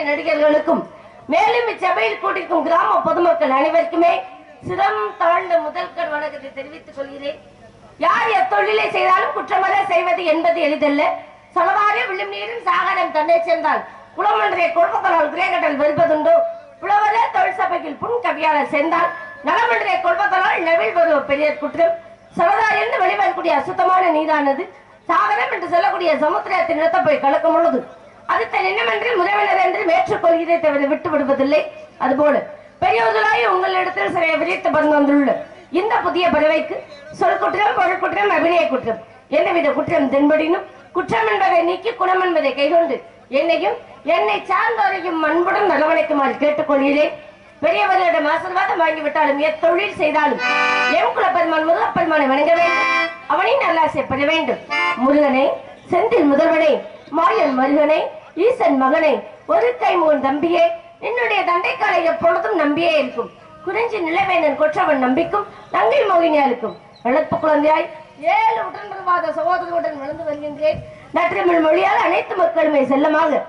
நடிகர்களுக்கும் மேலும் இச்சபையில் கூட்டிருக்கும் கிராம பொதுமக்கள் அனைவருக்குமே சிரம் தாழ்ந்த முதல்கண் வணக்கத்தை தெரிவித்துக் கொள்கிறேன். யார் எத்தொழிலை செய்தாலும் குற்றமர செய்வது என்பது எளிதல்ல. சொலவாரே விழும் நீரின் சாகரம் தன்னை சேர்ந்தால் குளமன்றைய கொள்வதனால் கிரேகடல் வெறுப்பதுண்டோ. புலவரே தொழில் சபையில் புன் கவியாளர் சேர்ந்தால் நலமன்றைய கொள்வதனால் நெவில் வருவ பெரிய குற்றம். சரதார் என்று வெளிவரக்கூடிய அசுத்தமான நீரானது சாகரம் என்று சொல்லக்கூடிய சமுத்திரத்தின் இடத்தை போய் கலக்கும் பொழுது அது தன் என்னவென்று முதல்வர் என்று ஏற்றுக்கொள்கிறதை தவிர விட்டு விடுவதில்லை. அதுபோல பெரியவர்களாய் உங்களிடத்தில் சிறைய விரித்து பறந்து வந்துள்ள இந்த புதிய பறவைக்கு சொல் குற்றம், பொருள் குற்றம், அபிநய குற்றம் எந்தவித குற்றம் தென்படினும் குற்றம் என்பதை நீக்கி குணம் என்பதை கைகொண்டு என்னையும் என்னை சார்ந்தவரையும் அன்புடன் நலவழைக்குமாறு கேட்டுக்கொள்கிறேன். பெரியவர்களிடம் ஆசீர்வாதம் வாங்கிவிட்டாலும் எத்தொழில் செய்தாலும் எம் குலப்பெருமான் முருகப்பெருமானை வணங்க வேண்டும், அவனின் நல்லாசை பெற வேண்டும். முருகனை, செந்தில் முதல்வனை, மாயன் மருகனை, ஈசன் மகனை, ஒரு கை முகன் தம்பியே, என்னுடைய தண்டைக்காலை எப்பொழுதும் நம்பியே இருக்கும். குறிஞ்சி நிலவேந்தன் கொற்றவன் நம்பிக்கும் நங்கை மோகினியாளுக்கும் வளர்ப்பு குழந்தையாய் 7 உடன்பிறவாத சகோதரர்களுடன் வளர்ந்து வருகின்றேன். நற்றிமிழ் மொழியால் அனைத்து மக்களுமே செல்லமாக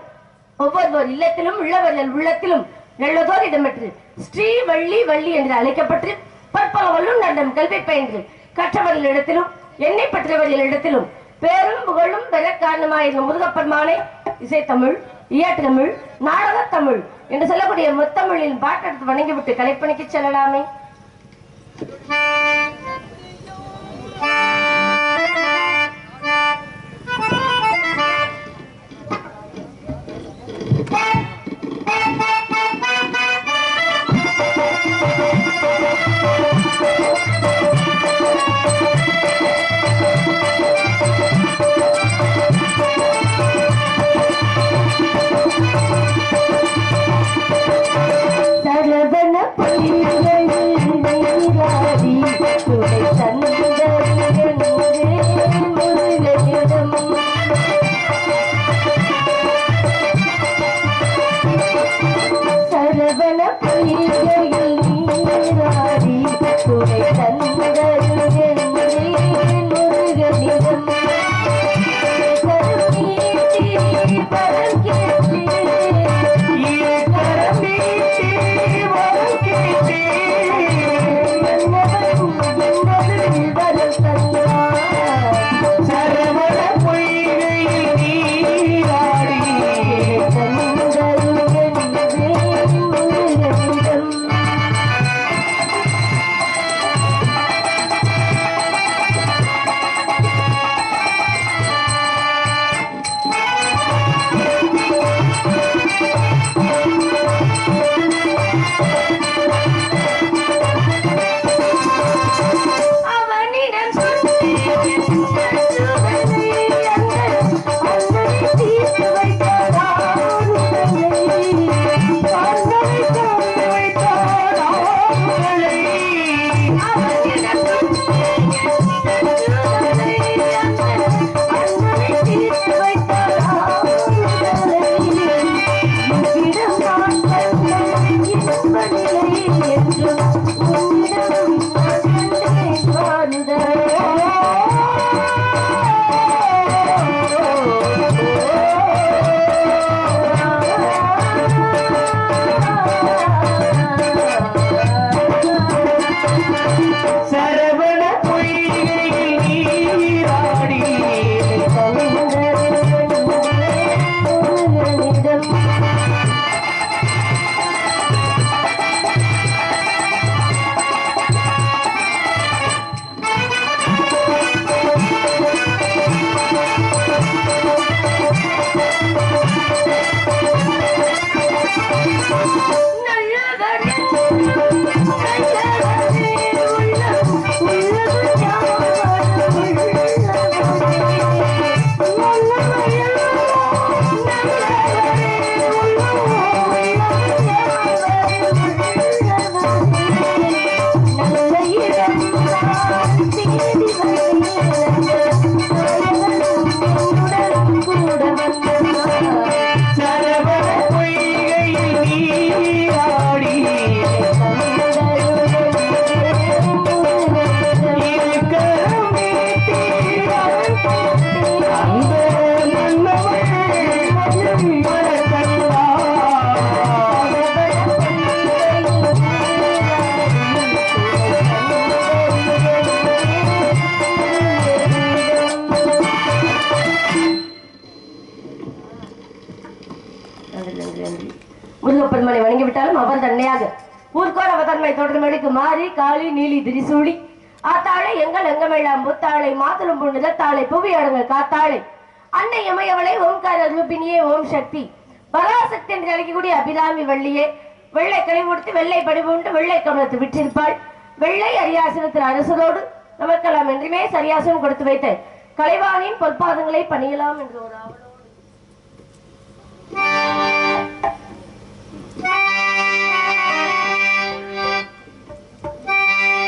ஒவ்வொருவர் இல்லத்திலும் உள்ளவர்கள் உள்ளத்திலும் நல்லதோர் இடம்பெற்று ஸ்ரீ வள்ளி வள்ளி என்று அழைக்கப்பட்டு பற்பல வல்லுநரிடம் கல்வி பயின்று கற்றவர்களிடத்திலும் என்னை பெற்றவர்களிடத்திலும் பேரும் புகழும் பெற காரணமாயிருந்த முருகப்பெருமானை இசைத்தமிழ், இயற்றமிழ், நாடக தமிழ் என்று சொல்லக்கூடிய முத்தமிழில் பாட்டெடுத்து வணங்கிவிட்டு கலைப்பணிக்கு செல்லலாமே. சரவண பொய்கையில் நீராடி துணை தந்தருளே ஆத்தாளை தொடர்மடிக்கு மாறி காளி நீலி திரிசூடி ஆத்தாளை எங்கள் எங்கமெல்லாம் புத்தாளை மாதலும் புண்ணிதத்தாளை புவி அடங்க காத்தாளை அன்னை இமயவளை ஓம்கார ரூபினியே ஓம் சக்தி பராசக்தி என்று அழைக்கக்கூடிய அபிராமி வள்ளியே வெள்ளை கலை முடித்து வெள்ளை படிவுண்டு வெள்ளை கவனத்து விற்றிருப்பாள் வெள்ளை அரியாசனத்தில் அரசரோடு நமக்கெல்லாம் என்றுமே சரியாசனம் கொடுத்து வைத்த கலைவாணியின் பொற்பாதங்களை பணியலாம் என்று ஒரு ஆவலோடு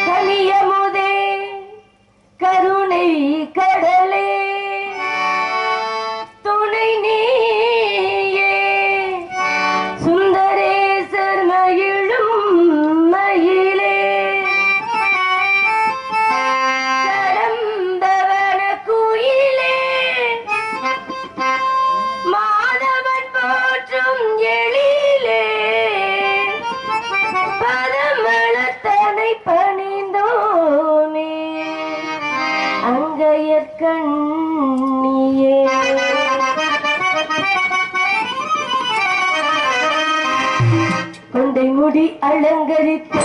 கனியமுதே கருணை கடலே துணை நீயே சுந்தரேசர் மகிழும் மயிலே கடம்பவன குயிலே மாதவன் போற்றும் எழிலே பதமளத்தனை பணிந்தோமே அங்கையற்கண்ணியே கொண்டை முடி அலங்கரித்து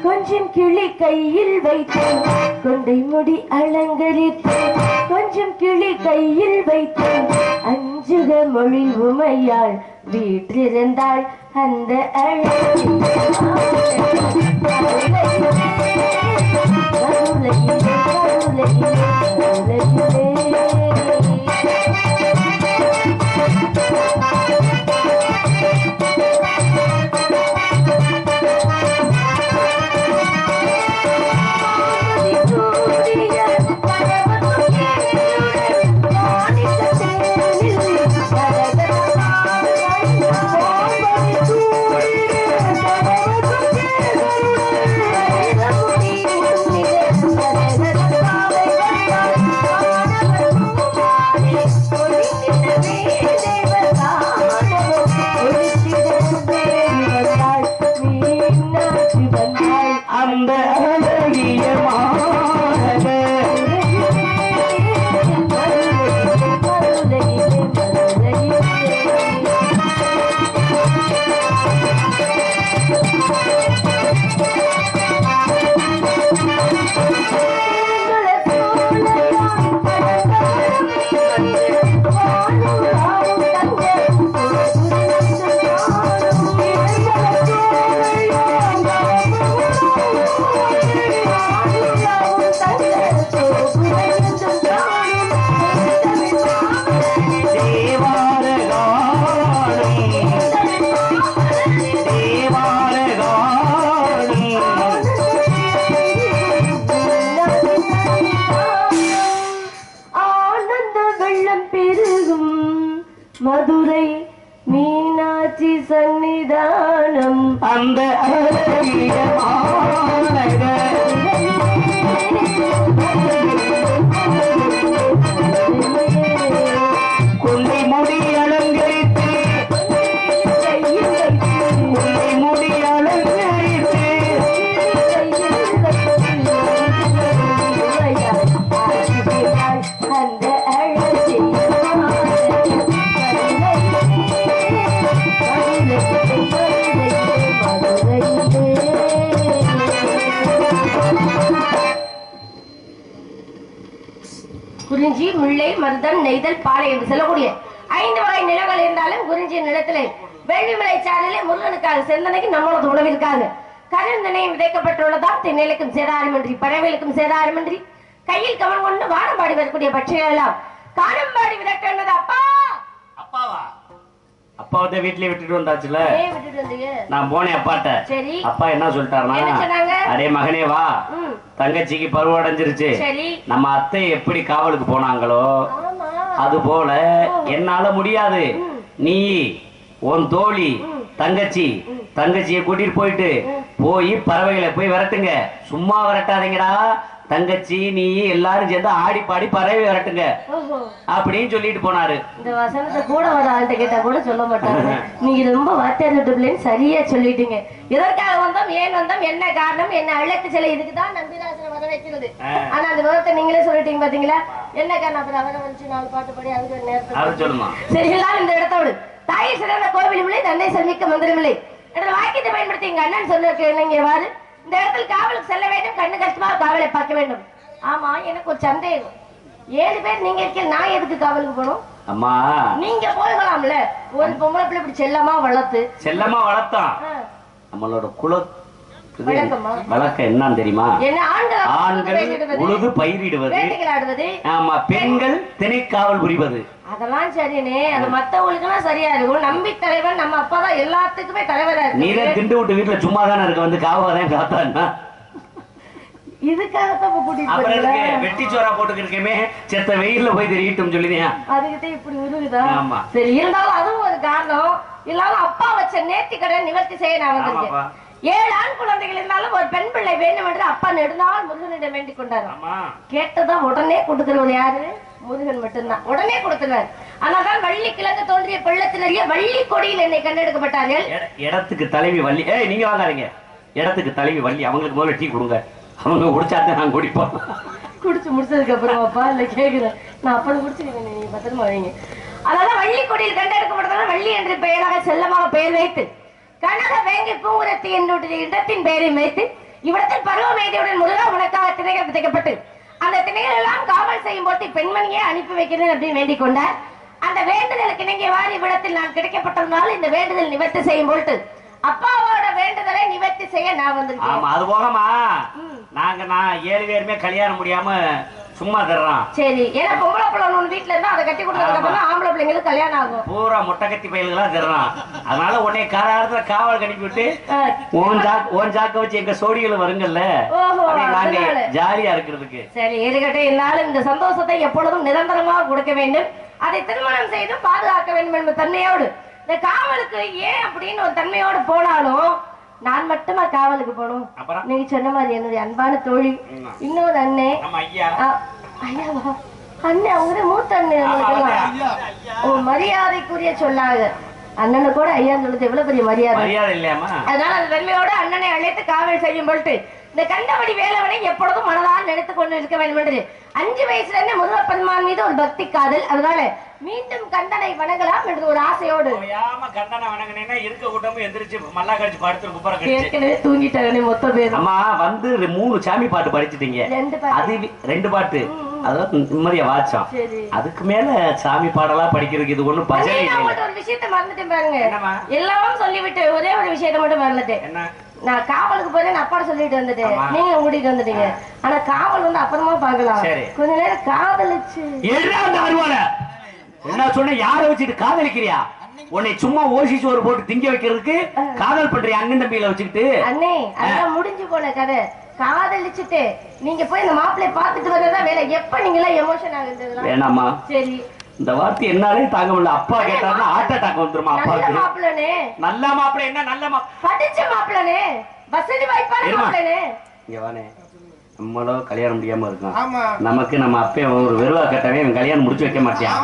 கொஞ்சம் கிளி கையில் வைத்து கொண்டை முடி அலங்கரித்து கொஞ்சம் கிளி கையில் வைத்து அஞ்சுக மொழி உமையாள் வீற்றிருந்தாள் அந்த மதுரை மீனாட்சி சன்னிதானம் அந்த கொண்டை முடி அலங்கரித்து கொண்டை முடி அலங்கரித்து அந்த அழகே குறிஞ்சி முல்லை மருதம் நெய்தல் பாலை என்று சொல்லக்கூடிய 5 வகை நிலங்கள் இருந்தாலும் குறிஞ்சி நிலத்திலே வெள்ளிமலை சாலையிலே முருகனுக்காக செந்தனைக்கு நம்மளது உணவிற்காக கருந்தனையும் விதைக்கப்பட்டுள்ளதால் தென்னைக்கும் சேதாரமின்றி பறவைகளுக்கும் சேதாரமின்றி கையில் கவனம் கொண்டு வானம்பாடி வரக்கூடிய பட்சிகள் எல்லாம் காணம்பாடி விதக்கின்றது. அப்பா அப்பாவா அப்பாவத்தை வீட்லயே விட்டுட்டு வந்தாச்சுல. நான் போனேன் அப்பாட்ட. சரி. அப்பா என்ன சொல்லிட்டாருன்னா, அரே மகனே வா, தங்கச்சிக்கு பருவம் அடைஞ்சிருச்சு, நம்ம அத்தை எப்படி காவலுக்கு போனாங்களோ அது போல என்னால முடியாது, நீ உன் தோழி தங்கச்சியை கூட்டிட்டு போய் பறவைகளை போய் விரட்டுங்க, சும்மா விரட்டாதீங்கடா, தங்கச்சி நீ எல்லாரும் சேர்ந்து ஆடி பாடி பறவை விரட்டுங்க அப்படின்னு சொல்லிட்டு போனாரு. இந்த வசனத்தை கூட ஒரு ஆள்கிட்ட கேட்டா கூட சொல்ல மாட்டாங்க. நீங்க ரொம்ப வார்த்தை சரியா சொல்லிட்டீங்க. எதற்காக வந்தோம், ஏன் வந்தோம், என்ன காரணம், என்ன அழைத்து செல்ல, இதுக்குதான் நம்பிராசனை வர வைக்கிறது. ஆனா அந்த விவரத்தை நீங்களே சொல்லிட்டீங்க பாத்தீங்களா, என்ன காரணம், அப்புறம் அவரை வந்து 4 பாட்டு படி அதுக்கு நேரத்தில் சொல்லுமா. சரிங்களா, இந்த இடத்தோடு தாயை சிறந்த கோவிலும் இல்லை, தந்தை சர்மிக்க மந்திரம் இல்லை என்ற வாக்கியத்தை பயன்படுத்தி எங்க அண்ணன் சொல்ல என்னவாறு இந்த இடத்தில் காவலுக்கு செல்ல வேண்டும், கண்ணு கஷ்டமாக காவலை பார்க்க வேண்டும். ஆமா, எனக்கு ஒரு சந்தேகம். 7 பேர் நீங்க இருக்க, நான் எதுக்கு காவலுக்கு போகணும்? அம்மா நீங்க போகலாம்ல. ஒரு பொம்பளை பிள்ளை இப்படி செல்லமா வளர்த்தான். நம்மளோட வழக்கம் என்னன்னு தெரியுமா? ஆண்கள் உழுது பயிரிடுவது, ஆமா, பெண்கள் திணைக்காவல் புரிவது. அதெல்லாம் சரினே, அது மத்தவங்களுக்குலாம் சரியா இருக்கும். நம்பி தலைவன் நம்ம அப்பா தான் எல்லாத்துக்குமே தலைவரா இருக்கு. நீரே திண்டு விட்டு வீட்டுல சும்மா தானே இருக்க, வந்து காவதான் காத்தான்னா இதுக்காகத்தான் வெட்டி சோறா போட்டுக்கிருக்கமே, செத்த வெயில்ல போய் தெரியட்டும் சொல்லியா? அதுக்கிட்ட இப்படி உருகுதா? சரி, இருந்தாலும் அதுவும் ஒரு காரணம். இல்லாம அப்பா வச்ச நேர்த்தி கடன் நிவர்த்தி செய்ய நான் வந்திருக்கேன். 7 ஆண் குழந்தைகள் இருந்தாலும் ஒரு பெண் பிள்ளை வேண்டும் என்று அப்பா நெடுநாள் முருகனிடம் வேண்டிக் கொண்டாரு. கேட்டதான் உடனே கொடுக்கிறவர் யாரு? முருகன் மட்டும்தான். உடனே கொடுத்துருவார். ஆனாதான் வள்ளி கிழங்கு தோன்றிய பள்ளத்திலேயே வள்ளி கொடியில் என்னை கண்டெடுக்கப்பட்டார்கள். இடத்துக்கு தலைவி வள்ளி. நீங்க வாங்காதீங்க. இடத்துக்கு தலைவி வள்ளி. அவங்களுக்கு முதல்ல டீ கொடுங்க. அவங்க குடிச்சாதான் நான் குடிப்போம். குடிச்சு முடிச்சதுக்கு அப்புறம் அப்பா இல்ல கேக்குறேன், நான் அப்ப குடிச்சுக்கிறேன், நீங்க பத்திரமா வைங்க. அதாவது வள்ளி கொடியில் கண்டெடுக்கப்பட்டதால் வள்ளி என்று பெயராக செல்லமாக பெயர் வைத்து கனக வேங்கி பூங்குரத்தி என்னுடைய இடத்தின் பெயரை வைத்து இவ்விடத்தில் பருவம் எய்தியுடன் முருகா உனக்காக திணைகள் விதைக்கப்பட்டு அந்த திணைகள் எல்லாம் காவல் செய்யும் போது பெண்மணியே அனுப்பி வைக்கிறேன் அப்படின்னு வேண்டிக் கொண்டார். அந்த வேண்டுதலுக்கு இணங்கிய வாரி இவ்விடத்தில் நான் கிடைக்கப்பட்டதுனால இந்த வேண்டுதல் நிவர்த்தி செய்யும் பொருட்டு அப்பாவோட வேண்டுதலை நிவர்த்தி செய்ய நான் வந்திருக்கேன். அது போகமா நான் 7 பேருமே கல்யாணம் முடியாம சும்மா தர்றான். சரி, ஏன்னா பொம்பளை பிள்ளை ஒண்ணு வீட்டுல இருந்தா அதை கட்டி கொடுத்ததுக்கு அப்புறம் ஆம்பளை பிள்ளைங்களுக்கு கல்யாணம் ஆகும். பூரா முட்டை கத்தி பயில்களா தர்றான். அதனால உன்னை காராரத்துல காவல் கணிப்பி விட்டு ஓன் ஜாக்க வச்சு எங்க சோடிகள் வருங்கல்ல, ஜாலியா இருக்கிறதுக்கு. சரி, எதுக்கிட்ட இருந்தாலும் இந்த சந்தோஷத்தை எப்பொழுதும் நிரந்தரமாக கொடுக்க வேண்டும், அதை திருமணம் செய்து பாதுகாக்க வேண்டும் என்ற தன்மையோடு இந்த காவலுக்கு ஏன் அப்படின்னு ஒரு தன்மையோடு போனாலும் நான் மட்டுமா காவலுக்கு போகணும்? நீங்க சொன்ன மாதிரி என்னுடைய அன்பான தோழி, இன்னொரு அண்ணன், ஐயாவா அண்ணன், அவங்க மூத்த அண்ணன், மரியாதைக்குரிய சொல்லாங்க. அண்ணனு கூட ஐயா சொல்லுது எவ்வளவு பெரிய மரியாதை. அதனால அந்த தன்மையோட அண்ணனை அழைத்து காவல் செய்யும் பொருட்டு இந்த கண்டபடி வேலவனை எப்பொழுதும் மனதால் நினைத்துக் கொண்டு இருக்க வேண்டும் என்று 5 வயசுல இருந்து முருகப்பெருமான் மீது ஒரு பக்தி காதல். அதனால மீண்டும் கண்டனை வணங்கலாம் என்று ஒரு ஆசையோடு தூங்கிட்டாங்க மொத்த பேர். அம்மா வந்து 3 சாமி பாட்டு படிச்சுட்டீங்க, அது 2 பாட்டு அதாவது நிம்மதியா வாச்சோம். அதுக்கு மேல சாமி பாடலா படிக்கிறதுக்கு இது ஒண்ணும் பஜனை இல்லை. ஒரு விஷயத்தை மறந்துட்டேன் பாருங்க, எல்லாம் சொல்லிவிட்டு ஒரே ஒரு விஷயத்தை மட்டும் மறந்துட்டேன். நான் காவலுக்கு போறேன் அப்பாட சொல்லிட்டு வந்துட்டேன், நீங்க கூட்டிட்டு வந்துட்டீங்க. ஆனா காவல் வந்து அப்புறமா பாக்கலாம், கொஞ்ச நேரம் காதலிச்சு என்ன சொன்ன, யார வச்சுட்டு காதலிக்கிறியா? உன்னை சும்மா ஓசி சோறு போட்டு திங்க வைக்கிறதுக்கு காதல் பண்றியா? அண்ணன் தம்பியில வச்சுக்கிட்டு. அண்ணே, அதான் முடிஞ்சு போன கதை. காதலிச்சுட்டு நீங்க போய் இந்த மாப்பிள்ளைய பாத்துட்டு வரதா வேலை. எப்ப நீங்க எல்லாம் எமோஷன் ஆகுது? வேணாமா? சரி, இந்த வார்த்தை என்னாலே தாங்க முடியல. அப்பா கேட்டாருன்னா ஹார்ட் அட்டாக் வந்துருமா? நல்ல மாப்பிள்ளனே. நல்ல மாப்பிள்ளை என்ன? நல்ல படிச்ச மாப்பிள்ளனே, வசதி வாய்ப்பான மாப்பிள்ளனே. இங்க வானே, நம்மளோ கல்யாணம் முடியாம இருக்கும். நமக்கு நம்ம அப்பே ஒரு வெறுவா கட்டவே கல்யாணம் முடிச்சு வைக்க மாட்டேன்.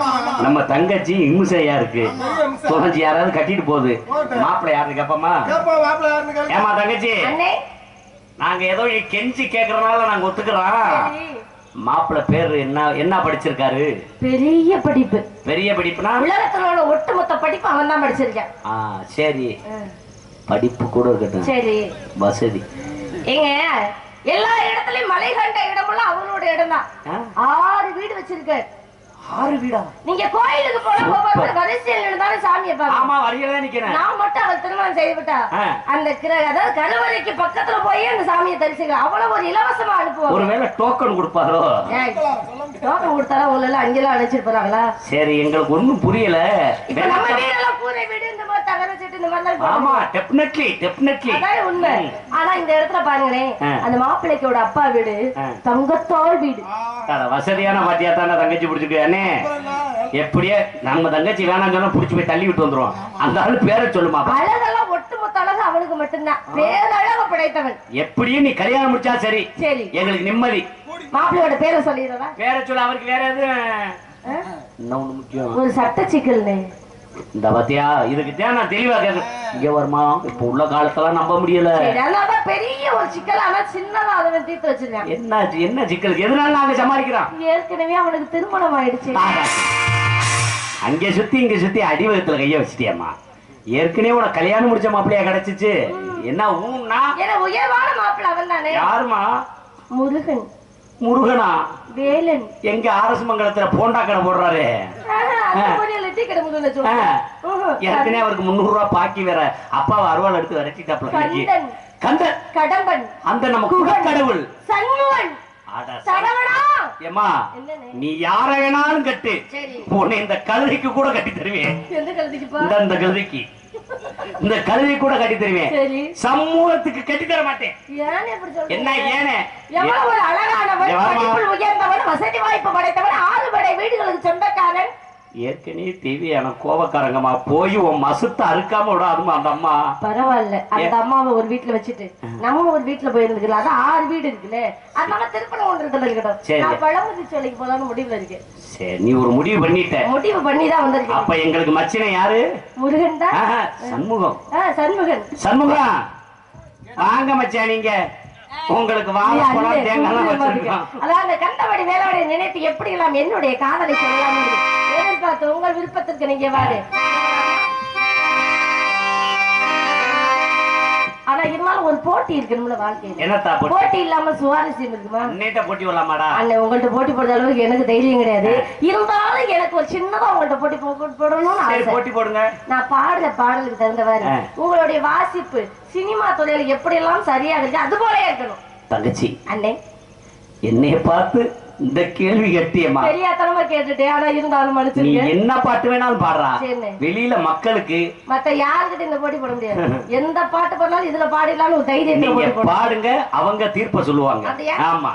நம்ம தங்கச்சி இம்சையா இருக்கு, தோணுச்சு யாராவது கட்டிட்டு போகுது. மாப்பிள்ளை யாரு கேப்பமா? ஏமா தங்கச்சி, நாங்க ஏதோ கெஞ்சி கேக்குறதுனால நாங்க ஒத்துக்கிறோம். மாப்பிள்ளை பேரு என்ன படிச்சிருக்காரு? பெரிய படிப்பு. பெரிய படிப்புனா உலகத்தோட ஒட்டுமொத்த படிப்பு அவன் தான் படிச்சிருக்கான். சரி, படிப்பு கூட இருக்கட்டும், சரி, வசதி ஏங்க எல்லா இடத்துலயும் மலை கண்ட இடமெல்லாம் அவங்களோட இடம் தான். 6 வீடு வச்சிருக்காரு. 6 வீடா? நீங்க கோயிலுக்கு போனா ஒவ்வொரு வரிசையில் இருந்தாலே சாமியை பாருங்க. ஆமா, வரிசையில நிக்கிறேன். நான் மட்டும் அவள் திருமணம் செய்து விட்டா அந்த அதாவது கருவறைக்கு பக்கத்துல போய் அந்த சாமியை தரிசிக்கலாம். அவ்வளவு ஒரு இலவசமா அனுப்புவாங்க. ஒருவேளை டோக்கன் கொடுப்பாரோ? டோக்கன் கொடுத்தாலும் உங்களை எல்லாம் அங்கெல்லாம் அழைச்சிட்டு போறாங்களா? சரி, எங்களுக்கு ஒண்ணும் புரியல. நம்ம வீடெல்லாம் கூரை வீடு, இந்த மாதிரி தகர செட்டு, இந்த மாதிரி. ஆமா, டெஃபினெட்லி அதான் உண்மை. ஆனா இந்த இடத்துல பாருங்களேன், அந்த மாப்பிள்ளைக்கோட அப்பா வீடு தங்கத்தால் வீடு. வசதியான பாட்டியா தானே தங்கச்சி பிடிச்சிருக்கானே. எப்படியே நம்ம தங்கச்சி வேணாம் சொன்னா புடிச்சு போய் தள்ளி விட்டு வந்துருவோம். அந்த ஆளு பேரை சொல்லுமா? அழகெல்லாம் ஒட்டுமொத்த அழகு அவனுக்கு மட்டும்தான். பேரழக படைத்தவன். எப்படியும் நீ கல்யாணம் முடிச்சா சரி, சரி, எங்களுக்கு நிம்மதி. மாப்பிள்ளையோட பேரை சொல்லிடுறதா? பேரை சொல்ல, அவருக்கு வேற எது என்ன ஒண்ணு முக்கியம்? ஒரு சட்ட சிக்கல். இந்த பத்தியா, இதுக்கு தான் நான் தெளிவா கேட்கிறேன். இங்க வருமா? இப்ப உள்ள காலத்துல நம்ப முடியல. பெரிய ஒரு சிக்கல், ஆனா சின்னதா அதை தீர்த்து வச்சிருக்கேன். என்ன சிக்கல்? எதனால நாங்க சமாளிக்கிறோம்? ஏற்கனவே அவனுக்கு திருமணம் ஆயிடுச்சு. அங்க சுத்தி இங்க சுத்தி அடிவகத்துல கைய வச்சிட்டியம்மா. ஏற்கனவே உனக்கு கல்யாணம் முடிச்ச மாப்பிள்ளையா கிடைச்சிச்சு. என்ன ஊன்னா உயர்வான மாப்பிள்ளை அவன் தானே. யாருமா? முருகன். முருகனா? வேலன். எங்க ஆர்எஸ் மங்கலத்துல போண்டா கடை போடுறாரு. ஏற்கனவே அவருக்கு 300 ரூபாய் பாக்கி வேற. அப்பாவை அருவாள் எடுத்து விரட்டிட்டாப்ல. கந்தன். கடம்பன். அந்த நம்ம கடவுள் சண்முகன். ஏமா நீ யார வேணாலும் கட்டு, உன்னை இந்த கழுதைக்கு கூட கட்டி தருவேன். இந்த கழுதைக்கு இந்த கழுதை கூட கட்டி தருவேன். சமூகத்துக்கு கட்டி தர மாட்டேன். என்ன ஏனே? ஒரு அழகானவன், உயர்ந்தவன், வசதி வாய்ப்பு படைத்தவன், 6 படை வீடுகளுக்கு சொந்தக்காரன். ஏற்கனவே தேவையான கோபக்காரங்கம்மா போய் உன் மசுத்த அறுக்காம விடாதுமா அந்த அம்மா. பரவாயில்ல, அந்த அம்மாவை ஒரு வீட்டுல வச்சுட்டு நம்ம ஒரு வீட்டுல போயிருந்துக்கலாம். அது 6 வீடு இருக்குல்ல, அதனால திருப்பணம் ஒன்று இருக்கட்டும். பழமுதி சொல்லிக்கு போலான்னு முடிவுல இருக்கேன். சரி, நீ ஒரு முடிவு பண்ணிட்ட. முடிவு பண்ணிதான் வந்திருக்கேன். அப்ப எங்களுக்கு மச்சினை யாரு? முருகன் தான். சண்முகம். சண்முகன். சண்முகம் வாங்க மச்சான். நீங்க உங்களுக்கு வாங்க போலாம் தேங்காய் வச்சிருக்கோம். அதான் அந்த கண்டபடி வேலையோட நினைத்து எப்படி எல்லாம் என்னுடைய காதலை சொல்லலாம் எதிர்பார்த்து உங்கள் விருப்பத்திற்கு நீங்க வாரு. ஆனா இருந்தாலும் ஒரு போட்டி இருக்கணும்ல வாழ்க்கையில. என்னத்தா போட்டி இல்லாம சுவாரஸ்யம் இருக்குமா? நீட்ட போட்டி வரலாமாடா? அண்ணன் உங்கள்ட்ட போட்டி போடுற அளவுக்கு எனக்கு தைரியம் கிடையாது. இருந்தாலும் எனக்கு ஒரு சின்னதா உங்கள்ட்ட போட்டி போடணும்னு ஆசை. போட்டி போடுங்க. நான் பாடுற பாடலுக்கு தகுந்தவாறு உங்களுடைய வாசிப்பு சினிமா துறையில எப்படி எல்லாம் சரியா இருக்கு அது போல இருக்கணும். தங்கச்சி அண்ணே என்னைய பார்த்து இந்த கேள்வி கட்டியம்மா தெரியாதனமா கேட்டுட்டேன். ஆனா இருந்தாலும் நீ என்ன பாட்டு வேணாலும் பாடுறா. வெளியில மக்களுக்கு மத்த யாருக்கிட்ட இந்த போட்டி போட முடியாது. எந்த பாட்டு பாடினாலும் இதுல பாடிடலாம்னு ஒரு தைரியம் பாடுங்க. அவங்க தீர்ப்ப சொல்லுவாங்க. ஆமா